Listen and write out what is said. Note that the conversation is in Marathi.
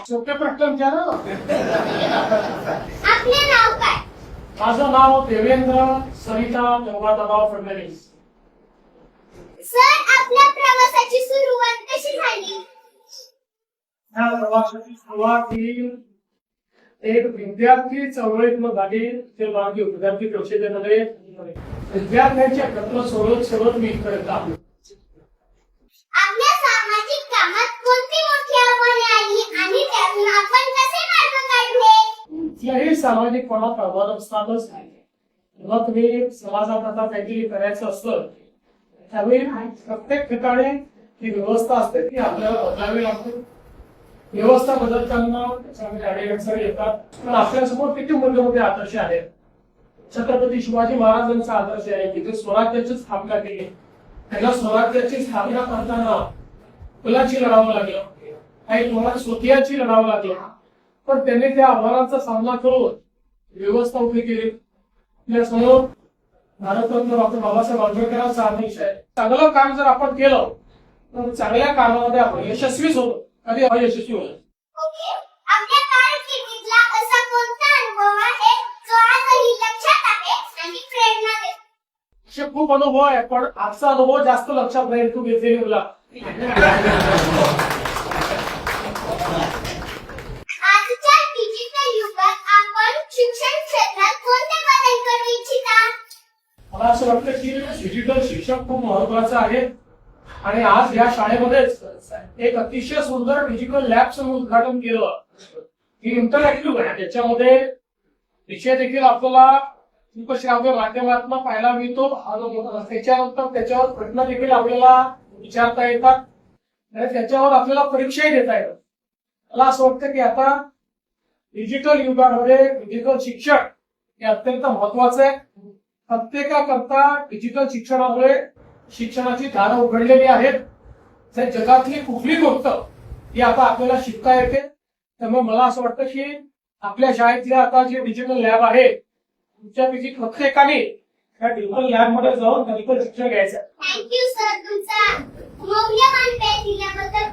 सोपे प्रश्न विचारा. आपले नाव काय? माझं नाव देवेंद्र सरिता देवादाराव फडणवीस. सर, आपल्या प्रवासाची सुरुवात कशी झाली? या प्रवासाची सुरुवात ही एक विद्यार्थी चळवळीतून झाली. ते मागे विद्यार्थी परिषदेमध्ये विद्यार्थ्यांचे प्रश्न सोडवत मी करत आलो. आपल्या सामाजिक कामात कोणती मोठी आव्हाने आली आणि त्यातून आपण कसे मार्ग काढले? कुठल्याही सामाजिक कोणात आव्हान असतातच. जेव्हा तुम्ही समाजात आता काहीतरी करायचं असतं त्यावेळी प्रत्येक ठिकाणी ती व्यवस्था असते ती आपल्याला बदलावी लागते. व्यवस्था बदलताना त्याच्यामध्ये अडीअडचणी येतात. पण आपल्यासमोर किती मोठे आदर्श आहेत. छत्रपती शिवाजी महाराजांचा आदर्श आहे की ते स्वराज्याची स्थापना केली. त्यांना स्वराज्याची स्थापना करताना मुलाची लढावं लागलं, काही तुम्हाला स्वकीयाची लढावं लागलं, पण त्यांनी त्या आव्हानांचा सामना करून व्यवस्था उभी केली. आपल्या समोर भारतरत्न डॉक्टर बाबासाहेब आंबेडकरांचा आदेश आहे. चांगलं काम जर आपण केलं तर चांगल्या कामामध्ये आपण यशस्वीच होतो, कधी अयशस्वी होतो. ओके. आपल्या कारकिर्दीतला असा कोणता अनुभव आहे जो आजही लक्षात आहे आणि प्रेरणा देतो? असे खूप अनुभव आहे, पण आजचा अनुभव जास्त लक्षात राहील. तू घेतलेली मुला आजच्या डिजिटल युगात आपण शिक्षण क्षेत्रात कोणते बदल करू इच्छिता? मला असं वाटतं की डिजिटल शिक्षण खूप महत्वाचं आहे. आणि आज या शाळेमध्येच एक अतिशय सुंदर डिजिटल लॅबचं उद्घाटन केलं की इंटरॅक्टिव्ह आहे. त्याच्यामध्ये विषय देखील आपल्याला श्राव्य माध्यमातून पाहायला मिळतो. त्याच्यानंतर त्याच्यावर प्रश्न देखील आपल्याला विचारता येतात आणि त्याच्यावर आपल्याला परीक्षाही देता येतात. मला असं वाटतं की आता डिजिटल युगामध्ये डिजिटल शिक्षण हे अत्यंत महत्वाचं आहे. प्रत्येकाकरता डिजिटल शिक्षणामुळे शिक्षणाची दारं उघडलेली आहेत. जगातली कुठली गोष्ट ही आता आपल्याला शिकता येते. त्यामुळे मला असं वाटतं की आपल्या शाळेतल्या आता जे डिजिटल लॅब आहे तुमच्यापैकी प्रत्येकाने त्या डिजिटल लॅब मध्ये जाऊन डिजिटल शिक्षण घ्यायचं. थँक्यू सर, तुमचा मौल्यवान वेळ दिल्याबद्दल.